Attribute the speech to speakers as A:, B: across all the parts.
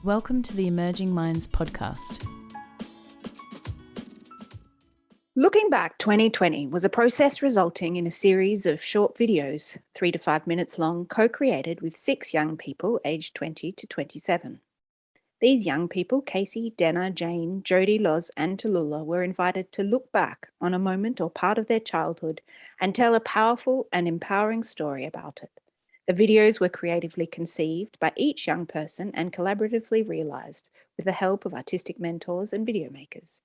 A: Welcome to the Emerging Minds podcast.
B: Looking back, 2020 was a process resulting in a series of short videos, 3 to 5 minutes long, co-created with 6 young people aged 20 to 27. These young people, Casey, Denna, Jane, Jody, Loz and Tallulah, were invited to look back on a moment or part of their childhood and tell a powerful and empowering story about it. The videos were creatively conceived by each young person and collaboratively realised with the help of artistic mentors and video makers.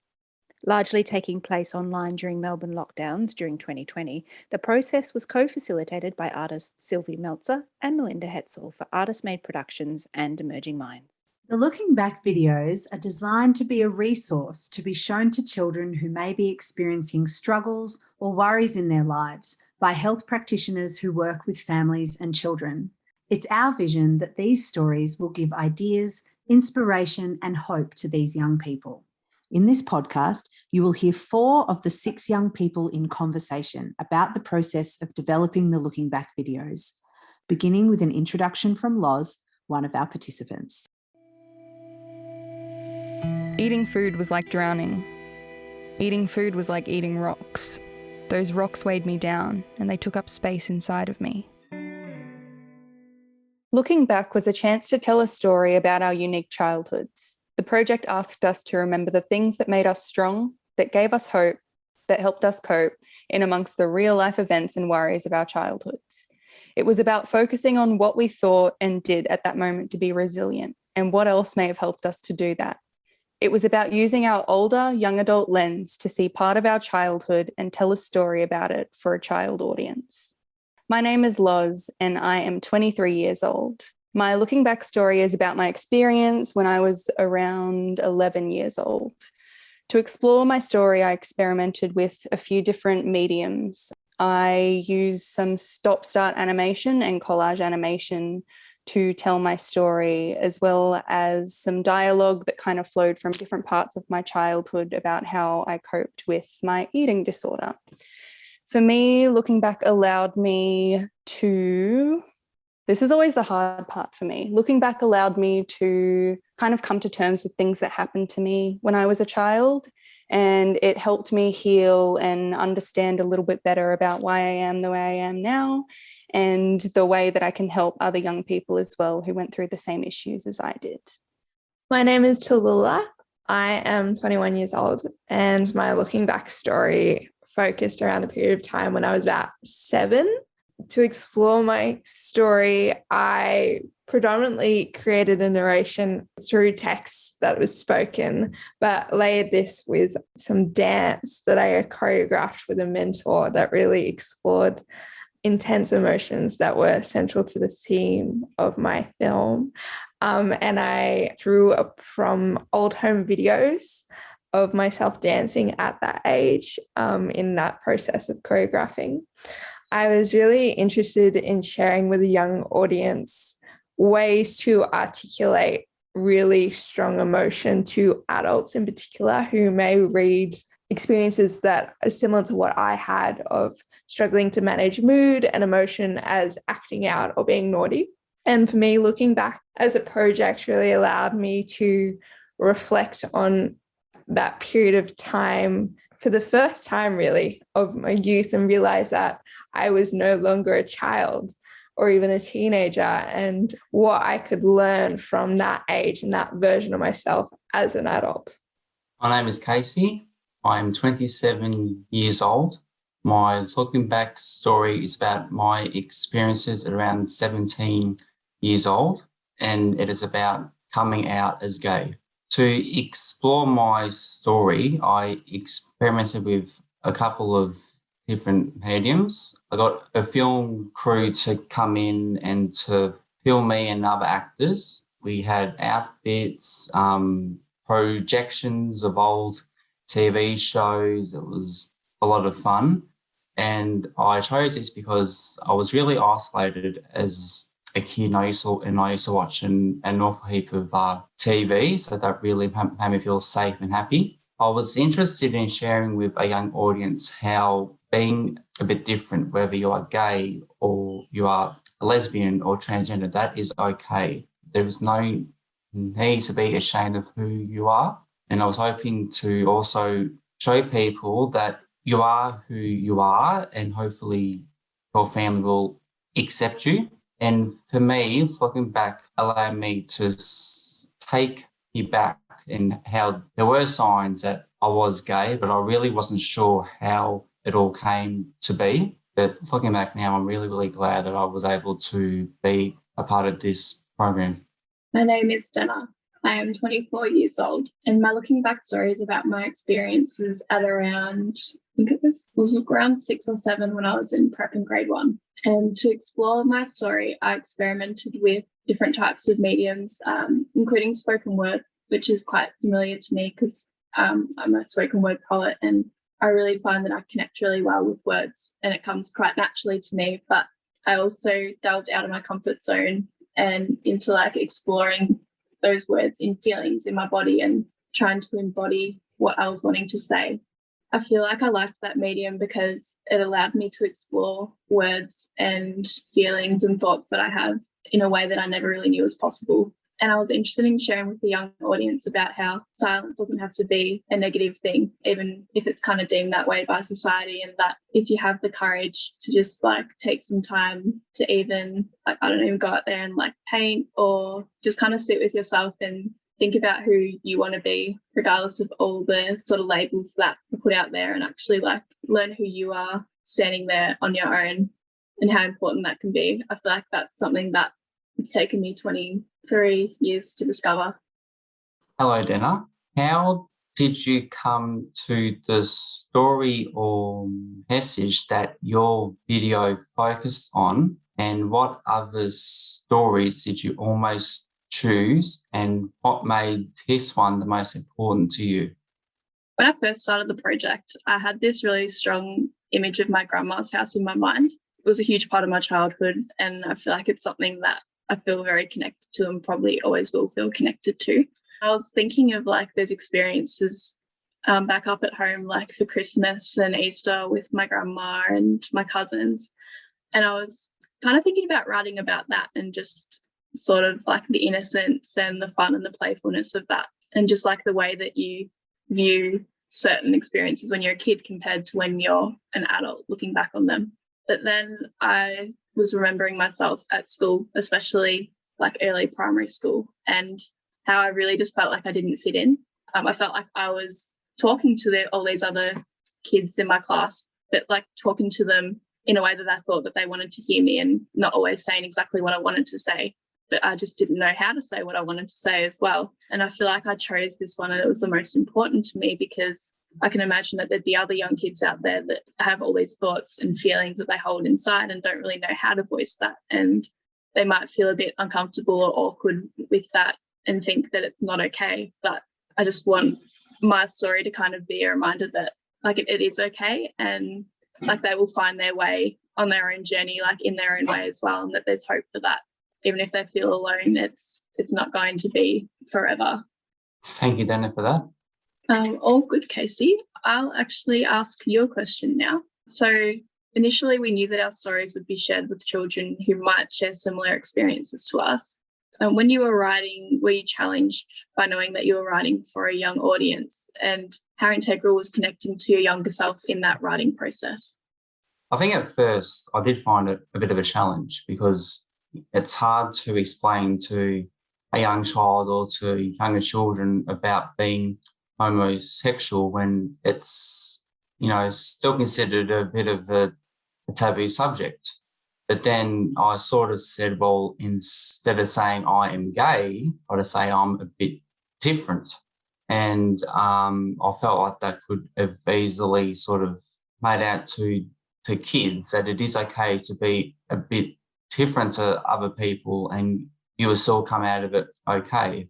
B: Largely taking place online during Melbourne lockdowns during 2020, the process was co-facilitated by artists Sylvie, Meltzer and Melinda Hetzel for Artist Made Productions and Emerging Minds.
C: The Looking Back videos are designed to be a resource to be shown to children who may be experiencing struggles or worries in their lives by health practitioners who work with families and children. It's our vision that these stories will give ideas, inspiration and hope to these young people. In this podcast, you will hear 4 of the 6 young people in conversation about the process of developing the Looking Back videos, beginning with an introduction from Loz, one of our participants.
D: Eating food was like drowning. Eating food was like eating rocks. Those rocks weighed me down and they took up space inside of me. Looking Back was a chance to tell a story about our unique childhoods. The project asked us to remember the things that made us strong, that gave us hope, that helped us cope in amongst the real-life events and worries of our childhoods. It was about focusing on what we thought and did at that moment to be resilient and what else may have helped us to do that. It was about using our older, young adult lens to see part of our childhood and tell a story about it for a child audience. My name is Loz and I am 23 years old. My Looking Back story is about my experience when I was around 11 years old. To explore my story, I experimented with a few different mediums. I used some stop-start animation and collage animation to tell my story, as well as some dialogue that kind of flowed from different parts of my childhood about how I coped with my eating disorder. For me, Looking Back allowed me to... This is always the hard part for me. Looking back allowed me to kind of come to terms with things that happened to me when I was a child, and it helped me heal and understand a little bit better about why I am the way I am now and the way that I can help other young people as well who went through the same issues as I did.
E: My name is Tallulah. I am 21 years old, and my Looking Back story focused around a period of time when I was about 7. To explore my story, I predominantly created a narration through text that was spoken, but layered this with some dance that I choreographed with a mentor that really explored intense emotions that were central to the theme of my film. And I drew up from old home videos of myself dancing at that age in that process of choreographing. I was really interested in sharing with a young audience ways to articulate really strong emotion to adults in particular who may read experiences that are similar to what I had of struggling to manage mood and emotion as acting out or being naughty. And for me, Looking Back as a project really allowed me to reflect on that period of time for the first time really of my youth and realize that I was no longer a child or even a teenager, and what I could learn from that age and that version of myself as an adult.
F: My name is Casey. I'm 27 years old. My Looking Back story is about my experiences at around 17 years old, and it is about coming out as gay. To explore my story, I experimented with a couple of different mediums. I got a film crew to come in and to film me and other actors. We had outfits, projections of old TV shows. It was a lot of fun. And I chose this because I was really isolated as a kid. I used to watch an awful heap of TV, so that really made me feel safe and happy. I was interested in sharing with a young audience how being a bit different, whether you are gay or you are a lesbian or transgender, that is okay. There is no need to be ashamed of who you are. And I was hoping to also show people that you are who you are, and hopefully your family will accept you. And for me, looking back allowed me to take you back, and how there were signs that I was gay, but I really wasn't sure how it all came to be. But looking back now, I'm really, really glad that I was able to be a part of this program.
G: My name is Dana. I am 24 years old, and my looking back story is about my experiences at around, I think it was around 6 or 7 when I was in prep in grade 1. And to explore my story, I experimented with different types of mediums, including spoken word, which is quite familiar to me because I'm a spoken word poet, and I really find that I connect really well with words and it comes quite naturally to me. But I also delved out of my comfort zone and into like exploring those words in feelings in my body and trying to embody what I was wanting to say. I feel like I liked that medium because it allowed me to explore words and feelings and thoughts that I have in a way that I never really knew was possible. And I was interested in sharing with the young audience about how silence doesn't have to be a negative thing, even if it's kind of deemed that way by society, and that if you have the courage to just like take some time to even like, I don't even go out there and like paint or just kind of sit with yourself and think about who you want to be, regardless of all the sort of labels that are put out there, and actually like learn who you are standing there on your own and how important that can be. I feel like that's something that it's taken me 23 years to discover.
F: Hello, Dana. How did you come to the story or message that your video focused on, and what other stories did you almost choose, and what made this one the most important to you?
G: When I first started the project, I had this really strong image of my grandma's house in my mind. It was a huge part of my childhood, and I feel like it's something that I feel very connected to and probably always will feel connected to. I was thinking of like those experiences back up at home, like for Christmas and Easter with my grandma and my cousins. And I was kind of thinking about writing about that and just sort of like the innocence and the fun and the playfulness of that, and just like the way that you view certain experiences when you're a kid compared to when you're an adult looking back on them. But then I was remembering myself at school, especially like early primary school, and how I really just felt like I didn't fit in. I felt like I was talking to all these other kids in my class, but like talking to them in a way that I thought that they wanted to hear me, and not always saying exactly what I wanted to say. But I just didn't know how to say what I wanted to say as well. And I feel like I chose this one and it was the most important to me because I can imagine that there'd be other young kids out there that have all these thoughts and feelings that they hold inside and don't really know how to voice that. And they might feel a bit uncomfortable or awkward with that and think that it's not okay. But I just want my story to kind of be a reminder that like it is okay, and like they will find their way on their own journey, like in their own way as well, and that there's hope for that. Even if they feel alone, it's not going to be forever.
F: Thank you, Dana, for that.
G: All good, Casey. I'll actually ask you a question now. So initially we knew that our stories would be shared with children who might share similar experiences to us. When you were writing, were you challenged by knowing that you were writing for a young audience, and how integral was connecting to your younger self in that writing process?
F: I think at first I did find it a bit of a challenge because it's hard to explain to a young child or to younger children about being homosexual when it's, still considered a bit of a taboo subject. But then I sort of said, well, instead of saying I am gay, I'd say I'm a bit different. And I felt like that could have easily sort of made out to kids that it is okay to be a bit different to other people and you will still come out of it okay.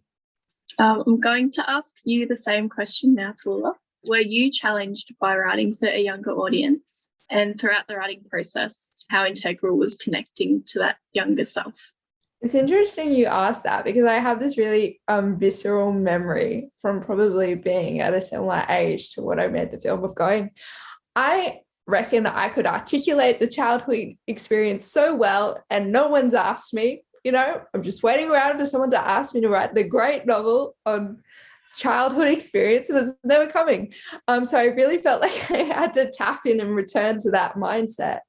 G: I'm going to ask you the same question now, Tula. Were you challenged by writing for a younger audience? And throughout the writing process, how integral was connecting to that younger self?
E: It's interesting you asked that because I have this really visceral memory from probably being at a similar age to what I made the film of going, I reckon I could articulate the childhood experience so well and no one's asked me I'm just waiting around for someone to ask me to write the great novel on childhood experience, and it's never coming. So I really felt like I had to tap in and return to that mindset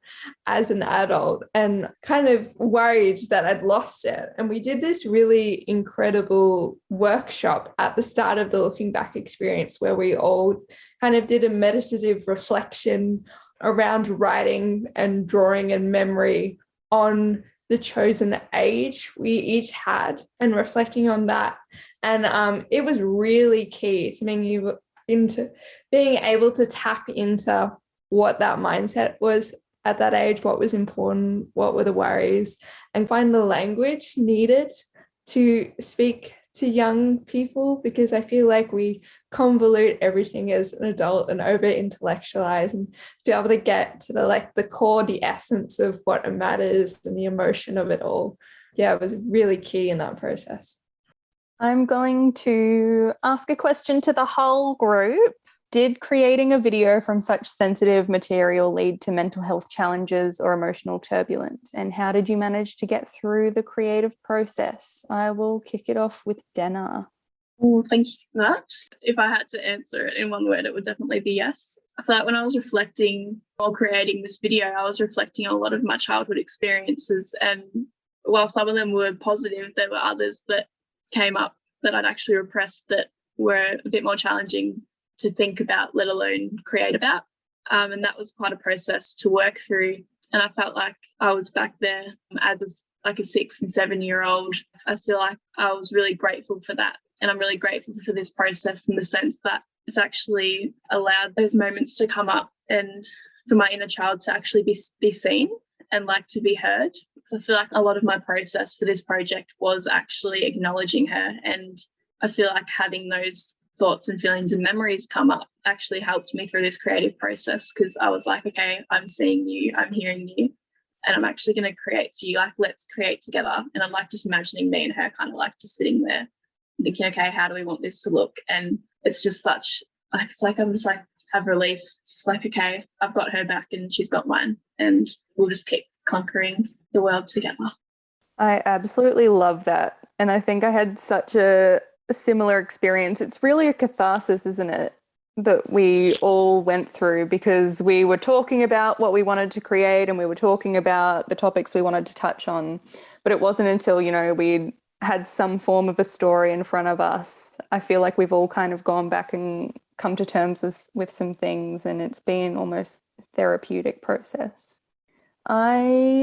E: as an adult, and kind of worried that I'd lost it. And we did this really incredible workshop at the start of the Looking Back experience, where we all kind of did a meditative reflection around writing and drawing and memory on the chosen age we each had, and reflecting on that. And it was really key to being able to tap into what that mindset was at that age, what was important, what were the worries, and find the language needed to speak to young people, because I feel like we convolute everything as an adult and over intellectualize, and be able to get to the core, the essence of what matters and the emotion of it all. Yeah, it was really key in that process.
D: I'm going to ask a question to the whole group. Did creating a video from such sensitive material lead to mental health challenges or emotional turbulence? And how did you manage to get through the creative process? I will kick it off with Denna.
G: Well, thank you for that. If I had to answer it in one word, it would definitely be yes. I feel like when I was reflecting while creating this video, I was reflecting on a lot of my childhood experiences. And while some of them were positive, there were others that came up that I'd actually repressed that were a bit more challenging to think about, let alone create about. And that was quite a process to work through. And I felt like I was back there as a 6 and 7 year old. I feel like I was really grateful for that. And I'm really grateful for this process in the sense that it's actually allowed those moments to come up and for my inner child to actually be seen and to be heard. Because I feel like a lot of my process for this project was actually acknowledging her. And I feel like having those thoughts and feelings and memories come up actually helped me through this creative process, because I was like, okay, I'm seeing you, I'm hearing you, and I'm actually going to create for you. Let's create together. And I'm just imagining me and her kind of just sitting there thinking, okay, how do we want this to look? And it's just such, it's I'm just have relief. It's just okay, I've got her back and she's got mine, and we'll just keep conquering the world together.
D: I absolutely love that. And I think I had such a similar experience. It's really a catharsis, isn't it, that we all went through, because we were talking about what we wanted to create and we were talking about the topics we wanted to touch on, but it wasn't until we had some form of a story in front of us. I feel like we've all kind of gone back and come to terms with some things, and it's been almost a therapeutic process. I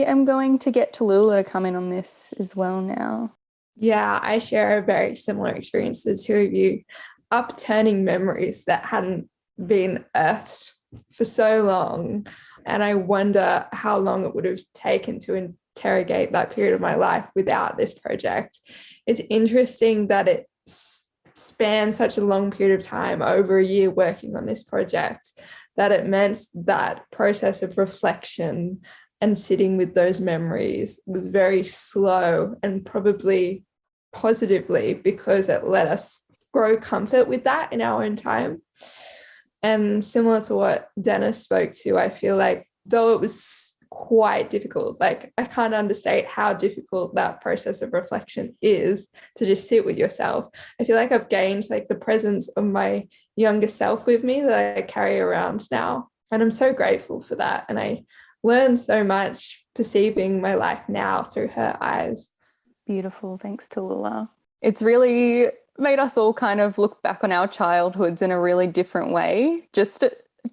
D: am going to get Tallulah to come in on this as well now.
E: Yeah, I share a very similar experience to the two of you, upturning memories that hadn't been earthed for so long. And I wonder how long it would have taken to interrogate that period of my life without this project. It's interesting that it spans such a long period of time, over a year working on this project, that it meant that process of reflection and sitting with those memories was very slow, and probably positively, because it let us grow comfort with that in our own time. And similar to what Dennis spoke to, I feel like though it was quite difficult, I can't understate how difficult that process of reflection is, to just sit with yourself. I feel like I've gained the presence of my younger self with me that I carry around now. And I'm so grateful for that. And I learned so much perceiving my life now through her eyes.
D: Beautiful. Thanks, Tallulah. It's really made us all kind of look back on our childhoods in a really different way. Just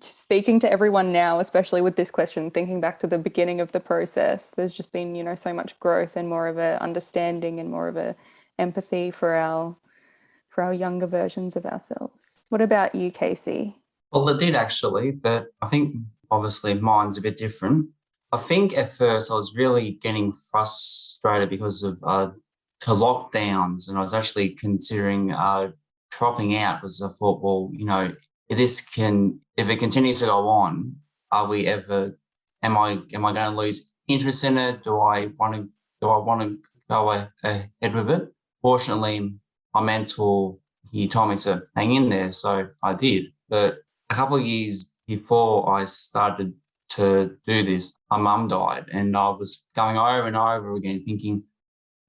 D: speaking to everyone now, especially with this question, thinking back to the beginning of the process, there's just been, so much growth and more of a understanding and more of a empathy for our younger versions of ourselves. What about you, Casey?
F: Well, it did actually, but I think obviously mine's a bit different. I think at first I was really getting frustrated because of to lockdowns, and I was actually considering dropping out, because I thought, well, if it continues to go on, am I going to lose interest in it? Do I want to go ahead with it? Fortunately, my mentor, he told me to hang in there, so I did. But a couple of years before I started to do this, my mum died, and I was going over and over again thinking,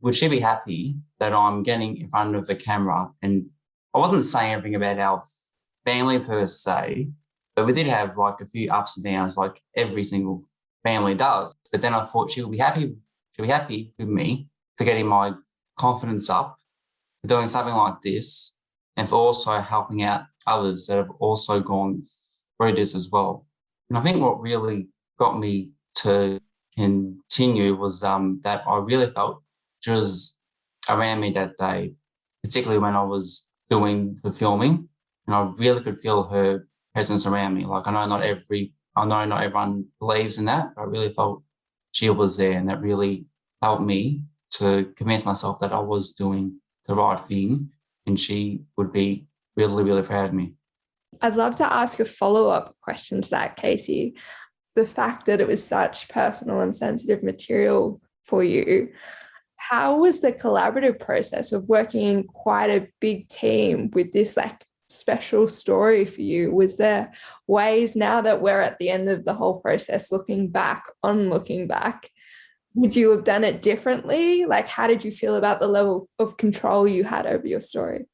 F: would she be happy that I'm getting in front of the camera? And I wasn't saying everything about our family per se, but we did have like a few ups and downs like every single family does. But then I thought she'll be happy with me for getting my confidence up, for doing something like this, and for also helping out others that have also gone through this as well. And I think what really got me to continue was that I really felt she was around me that day, particularly when I was doing the filming, and I really could feel her presence around me. Like I know not everyone believes in that, but I really felt she was there, and that really helped me to convince myself that I was doing the right thing, and she would be really, really proud of me.
E: I'd love to ask a follow-up question to that, Casey. The fact that it was such personal and sensitive material for you, how was the collaborative process of working in quite a big team with this like special story for you? Was there ways, now that we're at the end of the whole process, looking back, would you have done it differently? Like, how did you feel about the level of control you had over your story?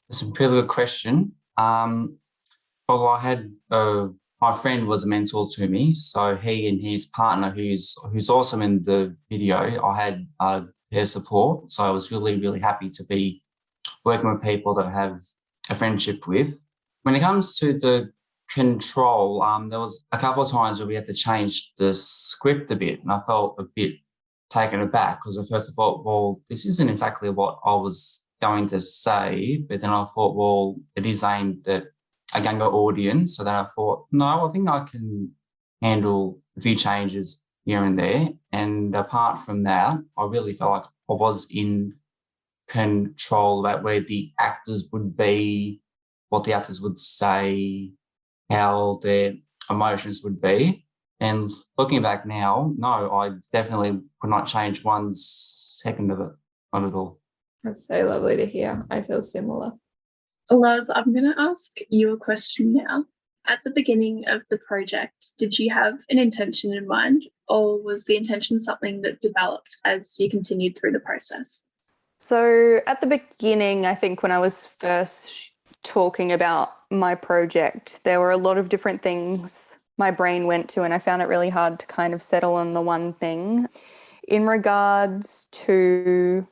F: That's a really good question. Well, I had my friend was a mentor to me, so he and his partner, who's also in the video, I had their support. So I was really, really happy to be working with people that I have a friendship with. When it comes to the control, there was a couple of times where we had to change the script a bit, and I felt a bit taken aback because at first I thought, well, this isn't exactly what I was going to say, but then I thought, well, it is aimed at a younger audience. So then I thought, no, I think I can handle a few changes here and there. And apart from that, I really felt like I was in control about where the actors would be, what the actors would say, how their emotions would be. And looking back now, no, I definitely would not change 1 second of it, not at all.
E: That's so lovely to hear. I feel similar.
G: Lars, I'm going to ask you a question now. At the beginning of the project, did you have an intention in mind, or was the intention something that developed as you continued through the process?
D: So at the beginning, I think when I was first talking about my project, there were a lot of different things my brain went to, and I found it really hard to kind of settle on the one thing. In regards to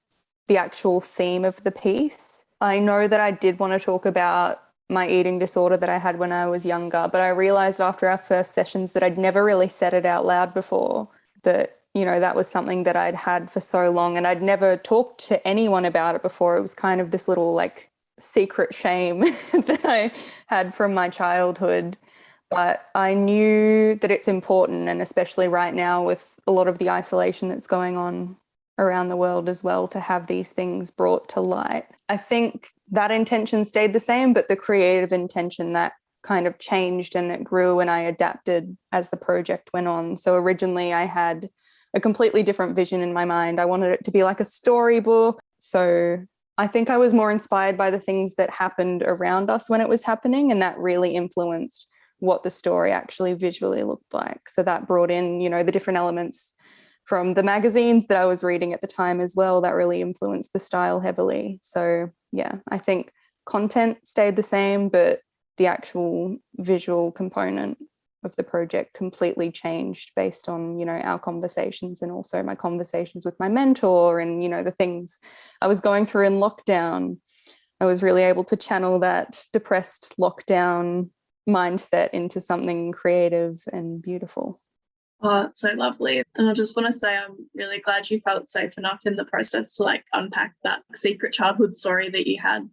D: the actual theme of the piece, I know that I did want to talk about my eating disorder that I had when I was younger, but I realised after our first sessions that I'd never really said it out loud before, that, you know, that was something that I'd had for so long, and I'd never talked to anyone about it before. It was kind of this little like secret shame that I had from my childhood. But I knew that it's important, and especially right now with a lot of the isolation that's going on around the world as well, to have these things brought to light. I think that intention stayed the same, but the creative intention, that kind of changed and it grew, and I adapted as the project went on. So originally I had a completely different vision in my mind. I wanted it to be like a storybook. So I think I was more inspired by the things that happened around us when it was happening, and that really influenced what the story actually visually looked like. So that brought in, you know, the different elements from the magazines that I was reading at the time as well. That really influenced the style heavily. So yeah, I think content stayed the same, but the actual visual component of the project completely changed based on, you know, our conversations, and also my conversations with my mentor, and, you know, the things I was going through in lockdown. I was really able to channel that depressed lockdown mindset into something creative and beautiful.
G: Oh, it's so lovely. And I just want to say I'm really glad you felt safe enough in the process to like unpack that secret childhood story that you had.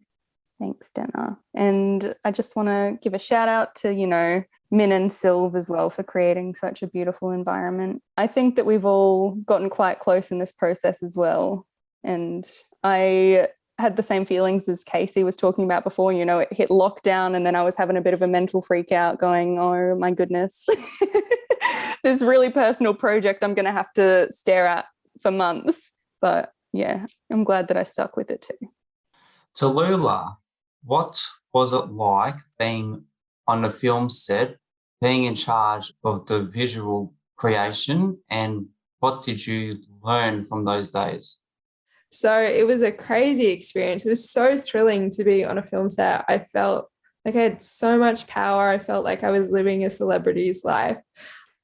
D: Thanks, Dana. And I just want to give a shout out to, you know, Min and Sylvie as well for creating such a beautiful environment. I think that we've all gotten quite close in this process as well. And I had the same feelings as Casey was talking about before. You know, it hit lockdown, and then I was having a bit of a mental freak out going, oh my goodness, this really personal project I'm going to have to stare at for months. But yeah, I'm glad that I stuck with it too.
F: Tallulah, what was it like being on the film set, being in charge of the visual creation, and what did you learn from those days?
E: So it was a crazy experience. It was so thrilling to be on a film set. I felt like I had so much power. I felt like I was living a celebrity's life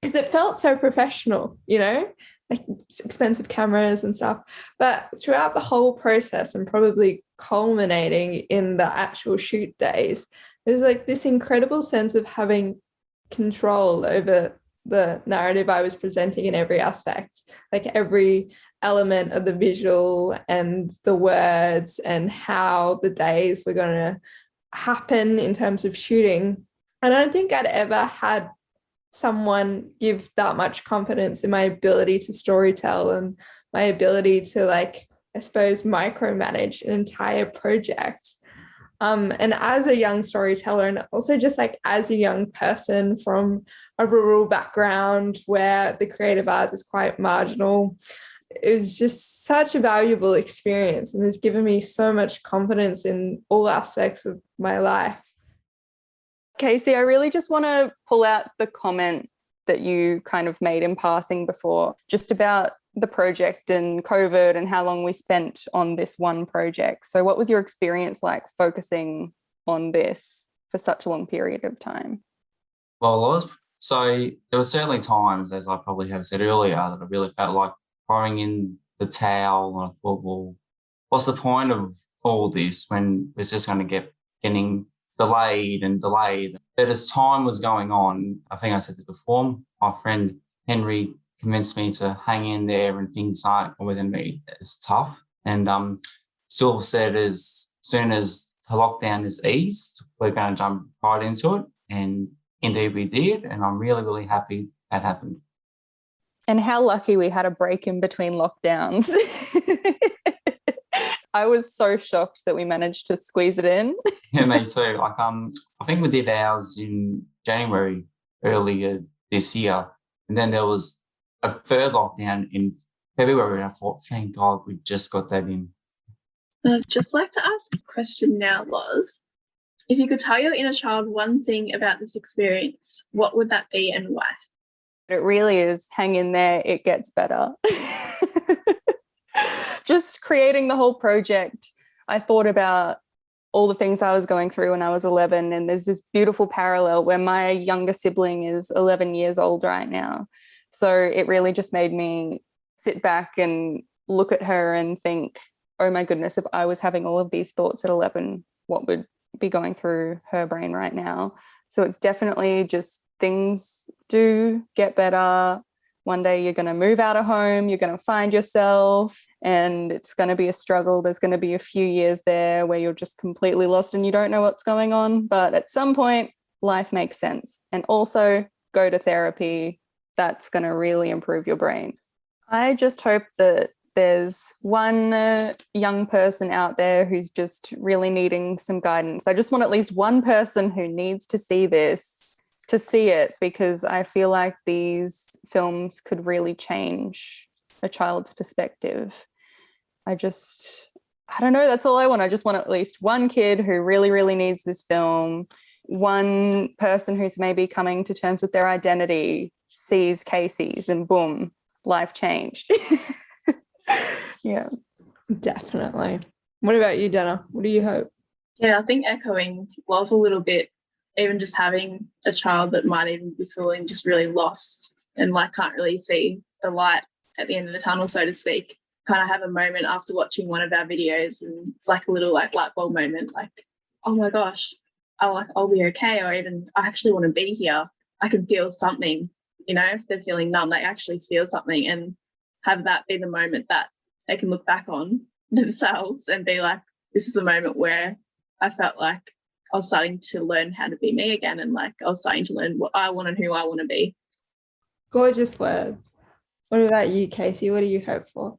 E: because it felt so professional, like expensive cameras and stuff. But throughout the whole process and probably culminating in the actual shoot days, there's like this incredible sense of having control over the narrative I was presenting in every aspect, like every element of the visual and the words and how the days were going to happen in terms of shooting. And I don't think I'd ever had someone give that much confidence in my ability to storytell and my ability to, like, I suppose, micromanage an entire project. And as a young storyteller, and also just like as a young person from a rural background where the creative arts is quite marginal, it was just such a valuable experience and has given me so much confidence in all aspects of my life.
D: Casey, I really just want to pull out the comment that you kind of made in passing before, just about the project and COVID and how long we spent on this one project. So what was your experience like focusing on this for such a long period of time?
F: Well, there were certainly times, as I probably have said earlier, that I really felt like throwing in the towel on a football. What's the point of all this when it's just going to getting delayed and delayed? But as time was going on, I think I said this before, my friend Henry convinced me to hang in there and things aren't always going to be as tough. And Sylvie said as soon as the lockdown is eased, we're going to jump right into it. And indeed we did. And I'm really, really happy that happened.
D: And how lucky we had a break in between lockdowns. I was so shocked that we managed to squeeze it in.
F: Yeah, me too. Like, I think we did ours in January earlier this year. And then there was a third lockdown in February. And I thought, thank God we just got that in.
G: I'd just like to ask a question now, Loz. If you could tell your inner child one thing about this experience, what would that be and why?
D: It really is, hang in there, it gets better. Just creating the whole project, I thought about all the things I was going through when I was 11, and there's this beautiful parallel where my younger sibling is 11 years old right now. So it really just made me sit back and look at her and think, oh my goodness, if I was having all of these thoughts at 11, what would be going through her brain right now? So it's definitely just things do get better. One day you're going to move out of home, you're going to find yourself, and it's going to be a struggle. There's going to be a few years there where you're just completely lost and you don't know what's going on. But at some point, life makes sense. And also go to therapy. That's going to really improve your brain. I just hope that there's one young person out there who's just really needing some guidance. I just want at least one person who needs to see this to see it, because I feel like these films could really change a child's perspective. I don't know, that's all I want. I just want at least one kid who really, really needs this film, one person who's maybe coming to terms with their identity, sees Casey's, and boom, life changed. Yeah.
E: Definitely. What about you, Dana? What do you hope?
G: Yeah, I think echoing Loz a little bit, even just having a child that might even be feeling just really lost and like can't really see the light at the end of the tunnel, so to speak, kind of have a moment after watching one of our videos, and it's like a little like light bulb moment, like, oh my gosh, I'll be okay, or even I actually want to be here. I can feel something, if they're feeling numb, they actually feel something, and have that be the moment that they can look back on themselves and be like, this is the moment where I felt like I was starting to learn how to be me again, and like I was starting to learn what I want and who I want to be.
E: Gorgeous words. What about you, Casey? What do you hope for?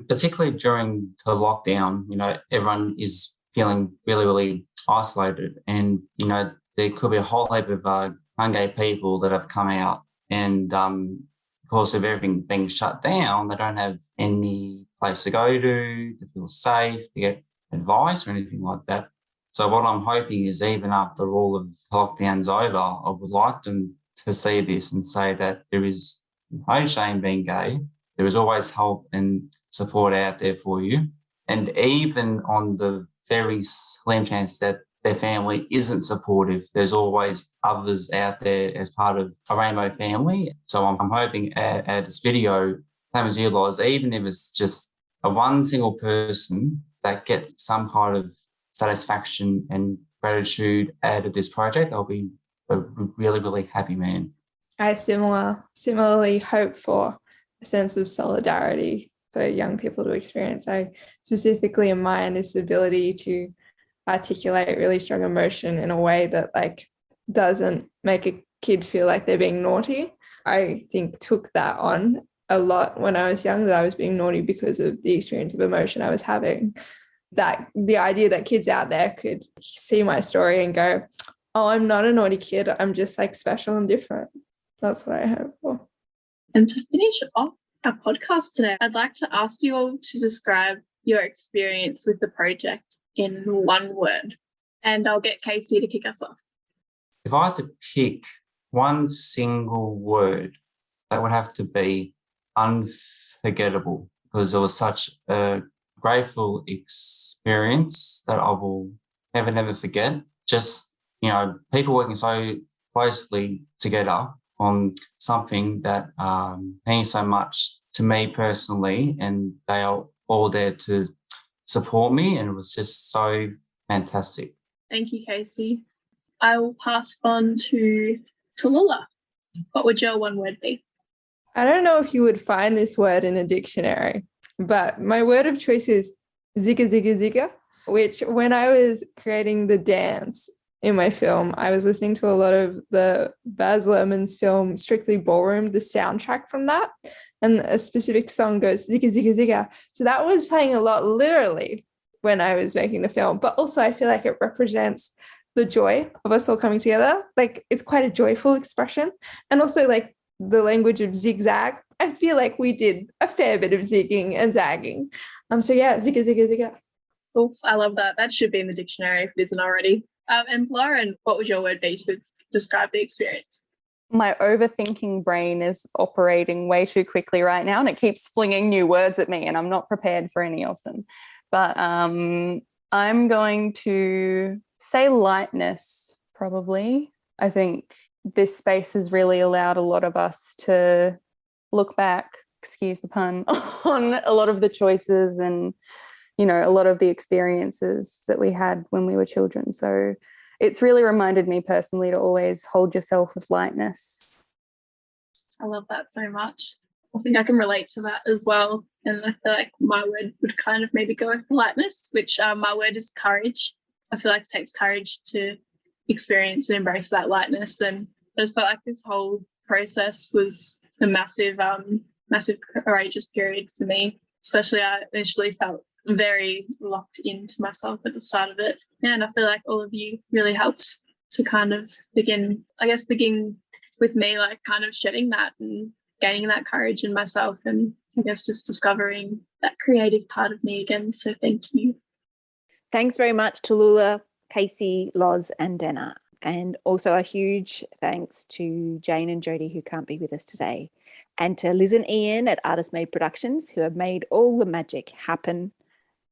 F: Particularly during the lockdown, everyone is feeling really, really isolated, and, there could be a whole heap of young gay people that have come out, and because of everything being shut down, they don't have any place to go to feel safe, to get advice or anything like that. So what I'm hoping is, even after all of lockdowns over, I would like them to see this and say that there is no shame being gay. There is always help and support out there for you. And even on the very slim chance that their family isn't supportive, there's always others out there as part of a rainbow family. So I'm hoping at this video, same as you, Loz, even if it's just a one single person that gets some kind of satisfaction and gratitude out of this project, I'll be a really, really happy man.
E: I similarly hope for a sense of solidarity for young people to experience. I specifically in mind is the ability to articulate really strong emotion in a way that like doesn't make a kid feel like they're being naughty. I think took that on a lot when I was young, that I was being naughty because of the experience of emotion I was having. That the idea that kids out there could see my story and go, oh, I'm not a naughty kid, I'm just like special and different. That's what I hope for.
G: And to finish off our podcast today, I'd like to ask you all to describe your experience with the project in one word. And I'll get Casey to kick us off.
F: If I had to pick one single word, that would have to be unforgettable, because it was such a grateful experience that I will never forget. Just, people working so closely together on something that means so much to me personally, and they are all there to support me, and it was just so fantastic.
G: Thank you, Casey. I will pass on to Tallulah. What would your one word be?
E: I don't know if you would find this word in a dictionary, but my word of choice is zigga zigga zigga, which when I was creating the dance in my film, I was listening to a lot of the Baz Luhrmann's film Strictly Ballroom, the soundtrack from that, and a specific song goes zigga zigga zigga. So that was playing a lot literally when I was making the film, but also I feel like it represents the joy of us all coming together. Like it's quite a joyful expression, and also like the language of zigzag. I feel like we did a fair bit of zigging and zagging. So yeah, zigga zigga zigga.
G: Oh, I love that. That should be in the dictionary if it isn't already. And Lauren, what would your word be to describe the experience?
D: My overthinking brain is operating way too quickly right now, and it keeps flinging new words at me, and I'm not prepared for any of them. But I'm going to say lightness, probably. I think this space has really allowed a lot of us to look back, excuse the pun, on a lot of the choices and a lot of the experiences that we had when we were children. So it's really reminded me personally to always hold yourself with lightness.
G: I love that so much. I think I can relate to that as well. And I feel like my word would kind of maybe go with lightness, which my word is courage. I feel like it takes courage to experience and embrace that lightness. And I just felt like this whole process was a massive courageous period for me. Especially I initially felt very locked into myself at the start of it. And I feel like all of you really helped to kind of begin with me, like kind of shedding that and gaining that courage in myself, and I guess just discovering that creative part of me again. So thank you.
B: Thanks very much, Tallulah, Casey, Loz and Denna. And also a huge thanks to Jane and Jodie, who can't be with us today, and to Liz and Ian at Artist Made Productions, who have made all the magic happen.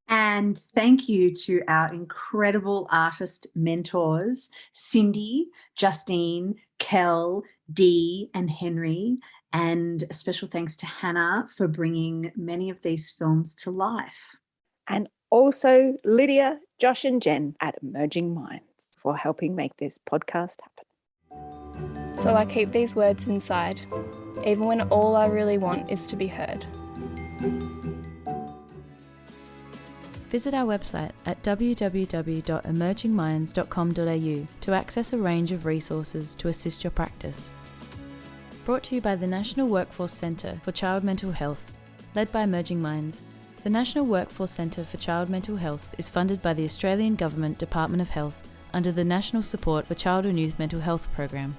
C: And thank you to our incredible artist mentors, Cindy, Justine, Kel, Dee and Henry. And a special thanks to Hannah for bringing many of these films to life.
B: And also Lydia, Josh and Jen at Emerging Minds for helping make this podcast happen.
A: So I keep these words inside, even when all I really want is to be heard. Visit our website at www.emergingminds.com.au to access a range of resources to assist your practice. Brought to you by the National Workforce Centre for Child Mental Health, led by Emerging Minds. The National Workforce Centre for Child Mental Health is funded by the Australian Government Department of Health under the National Support for Child and Youth Mental Health Program.